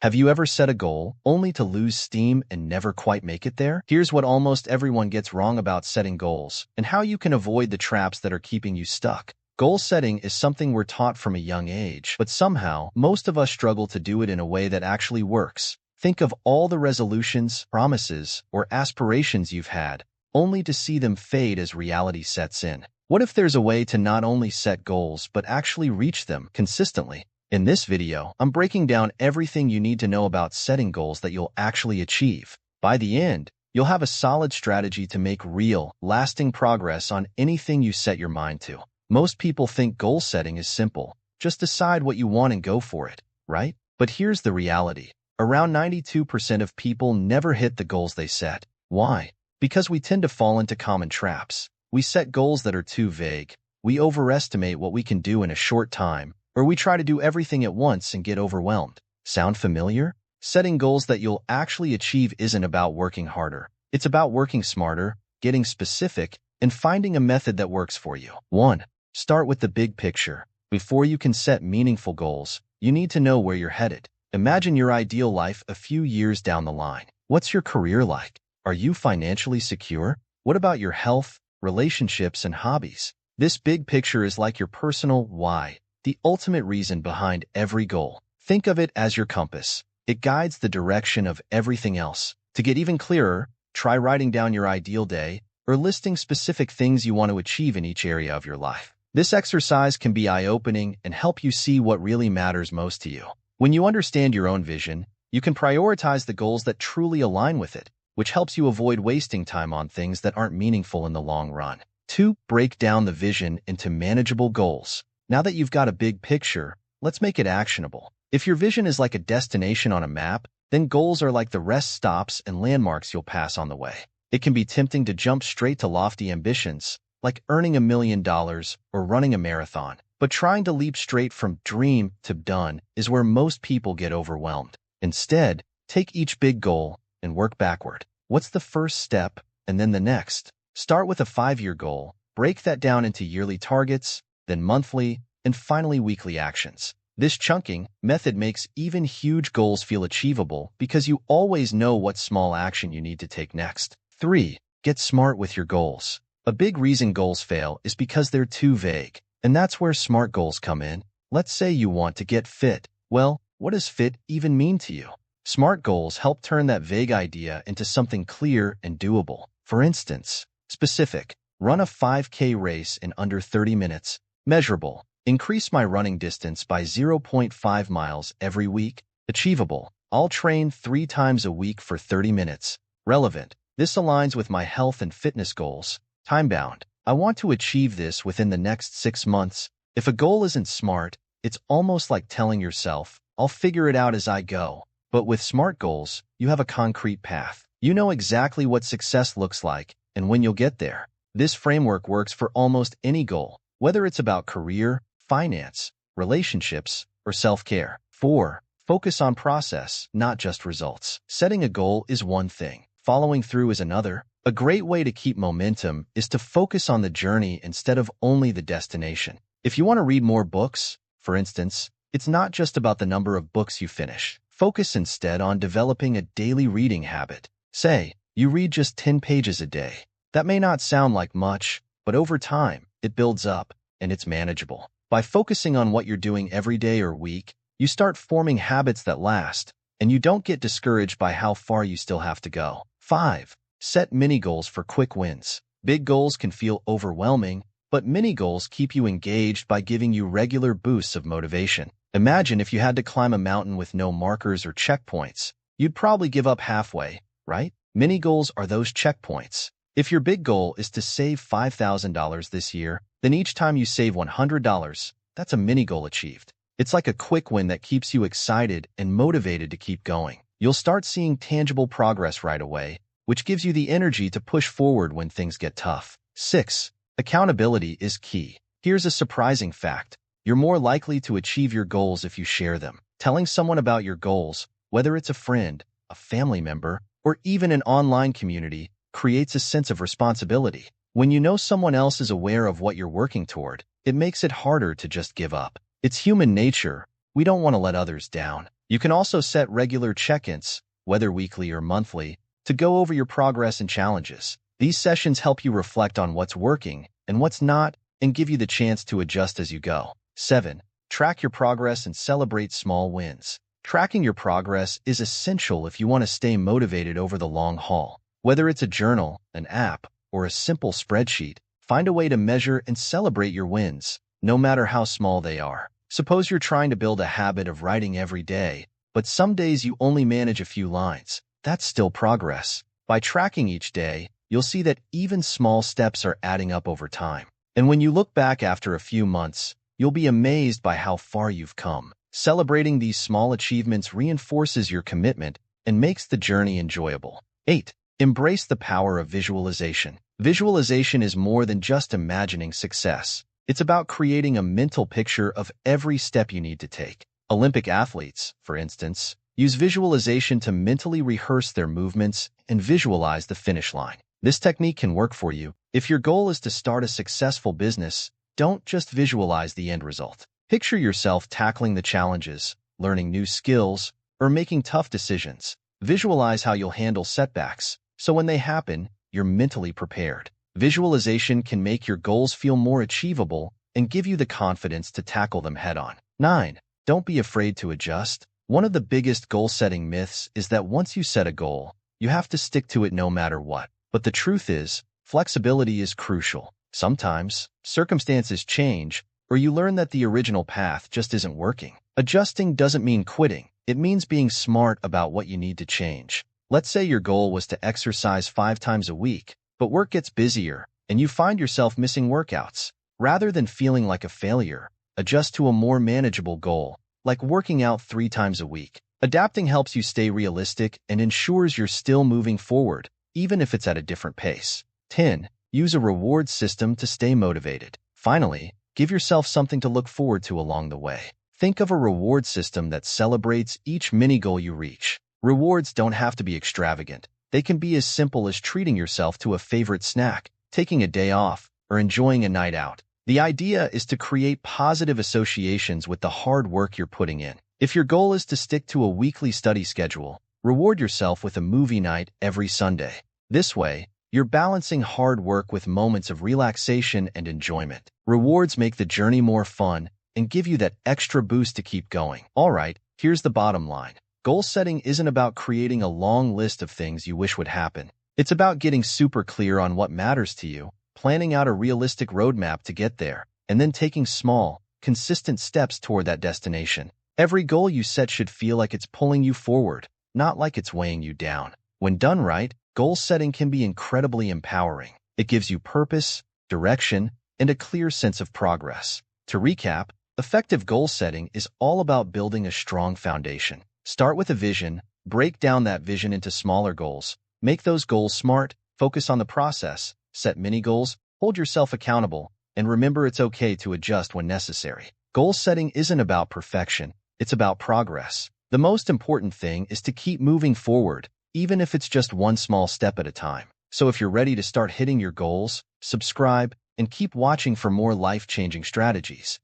Have you ever set a goal only to lose steam and never quite make it there? Here's what almost everyone gets wrong about setting goals and how you can avoid the traps that are keeping you stuck. Goal setting is something we're taught from a young age, but somehow most of us struggle to do it in a way that actually works. Think of all the resolutions, promises, or aspirations you've had, only to see them fade as reality sets in. What if there's a way to not only set goals, but actually reach them consistently? In this video, I'm breaking down everything you need to know about setting goals that you'll actually achieve. By the end, you'll have a solid strategy to make real, lasting progress on anything you set your mind to. Most people think goal setting is simple. Just decide what you want and go for it, right? But here's the reality. Around 92% of people never hit the goals they set. Why? Because we tend to fall into common traps. We set goals that are too vague. We overestimate what we can do in a short time, or we try to do everything at once and get overwhelmed. Sound familiar? Setting goals that you'll actually achieve isn't about working harder. It's about working smarter, getting specific, and finding a method that works for you. 1. Start with the big picture. Before you can set meaningful goals, you need to know where you're headed. Imagine your ideal life a few years down the line. What's your career like? Are you financially secure? What about your health, relationships, and hobbies? This big picture is like your personal why, the ultimate reason behind every goal. Think of it as your compass. It guides the direction of everything else. To get even clearer, try writing down your ideal day or listing specific things you want to achieve in each area of your life. This exercise can be eye-opening and help you see what really matters most to you. When you understand your own vision, you can prioritize the goals that truly align with it, which helps you avoid wasting time on things that aren't meaningful in the long run. 2. Break down the vision into manageable goals. Now that you've got a big picture, let's make it actionable. If your vision is like a destination on a map, then goals are like the rest stops and landmarks you'll pass on the way. It can be tempting to jump straight to lofty ambitions, like earning $1 million or running a marathon. But trying to leap straight from dream to done is where most people get overwhelmed. Instead, take each big goal and work backward. What's the first step and then the next? Start with a 5-year goal, break that down into yearly targets, then monthly, and finally weekly actions. This chunking method makes even huge goals feel achievable because you always know what small action you need to take next. 3. Get smart with your goals. A big reason goals fail is because they're too vague, and that's where SMART goals come in. Let's say you want to get fit. Well, what does fit even mean to you? SMART goals help turn that vague idea into something clear and doable. For instance, specific. Run a 5K race in under 30 minutes. Measurable. Increase my running distance by 0.5 miles every week. Achievable. I'll train 3 times a week for 30 minutes. Relevant. This aligns with my health and fitness goals. Time-bound. I want to achieve this within the next 6 months. If a goal isn't SMART, it's almost like telling yourself, I'll figure it out as I go. But with SMART goals, you have a concrete path. You know exactly what success looks like and when you'll get there. This framework works for almost any goal, whether it's about career, finance, relationships, or self-care. 4. Focus on process, not just results. Setting a goal is one thing. Following through is another. A great way to keep momentum is to focus on the journey instead of only the destination. If you want to read more books, for instance, it's not just about the number of books you finish. Focus instead on developing a daily reading habit. Say, you read just 10 pages a day. That may not sound like much, but over time, it builds up, and it's manageable. By focusing on what you're doing every day or week, you start forming habits that last, and you don't get discouraged by how far you still have to go. 5. Set mini goals for quick wins. Big goals can feel overwhelming, but mini goals keep you engaged by giving you regular boosts of motivation. Imagine if you had to climb a mountain with no markers or checkpoints. You'd probably give up halfway, right? Mini goals are those checkpoints. If your big goal is to save $5,000 this year, then each time you save $100, that's a mini goal achieved. It's like a quick win that keeps you excited and motivated to keep going. You'll start seeing tangible progress right away, which gives you the energy to push forward when things get tough. 6. Accountability is key. Here's a surprising fact. You're more likely to achieve your goals if you share them. Telling someone about your goals, whether it's a friend, a family member, or even an online community, creates a sense of responsibility. When you know someone else is aware of what you're working toward, it makes it harder to just give up. It's human nature. We don't want to let others down. You can also set regular check-ins, whether weekly or monthly, to go over your progress and challenges. These sessions help you reflect on what's working and what's not, and give you the chance to adjust as you go. 7. Track your progress and celebrate small wins. Tracking your progress is essential if you want to stay motivated over the long haul. Whether it's a journal, an app, or a simple spreadsheet, find a way to measure and celebrate your wins, no matter how small they are. Suppose you're trying to build a habit of writing every day, but some days you only manage a few lines. That's still progress. By tracking each day, you'll see that even small steps are adding up over time. And when you look back after a few months, you'll be amazed by how far you've come. Celebrating these small achievements reinforces your commitment and makes the journey enjoyable. 8. Embrace the power of visualization. Visualization is more than just imagining success. It's about creating a mental picture of every step you need to take. Olympic athletes, for instance, use visualization to mentally rehearse their movements and visualize the finish line. This technique can work for you. If your goal is to start a successful business, don't just visualize the end result. Picture yourself tackling the challenges, learning new skills, or making tough decisions. Visualize how you'll handle setbacks, so when they happen, you're mentally prepared. Visualization can make your goals feel more achievable and give you the confidence to tackle them head-on. 9. Don't be afraid to adjust. One of the biggest goal-setting myths is that once you set a goal, you have to stick to it no matter what. But the truth is, flexibility is crucial. Sometimes, circumstances change, or you learn that the original path just isn't working. Adjusting doesn't mean quitting. It means being smart about what you need to change. Let's say your goal was to exercise 5 times a week, but work gets busier, and you find yourself missing workouts. Rather than feeling like a failure, adjust to a more manageable goal, like working out 3 times a week. Adapting helps you stay realistic and ensures you're still moving forward, even if it's at a different pace. 10. Use a reward system to stay motivated. Finally, give yourself something to look forward to along the way. Think of a reward system that celebrates each mini goal you reach. Rewards don't have to be extravagant. They can be as simple as treating yourself to a favorite snack, taking a day off, or enjoying a night out. The idea is to create positive associations with the hard work you're putting in. If your goal is to stick to a weekly study schedule, reward yourself with a movie night every Sunday. This way, you're balancing hard work with moments of relaxation and enjoyment. Rewards make the journey more fun and give you that extra boost to keep going. All right, here's the bottom line. Goal setting isn't about creating a long list of things you wish would happen. It's about getting super clear on what matters to you, planning out a realistic roadmap to get there, and then taking small, consistent steps toward that destination. Every goal you set should feel like it's pulling you forward, not like it's weighing you down. When done right, goal setting can be incredibly empowering. It gives you purpose, direction, and a clear sense of progress. To recap, effective goal setting is all about building a strong foundation. Start with a vision, break down that vision into smaller goals, make those goals smart, focus on the process, set mini goals, hold yourself accountable, and remember it's okay to adjust when necessary. Goal setting isn't about perfection, it's about progress. The most important thing is to keep moving forward, even if it's just one small step at a time. So if you're ready to start hitting your goals, subscribe, and keep watching for more life-changing strategies.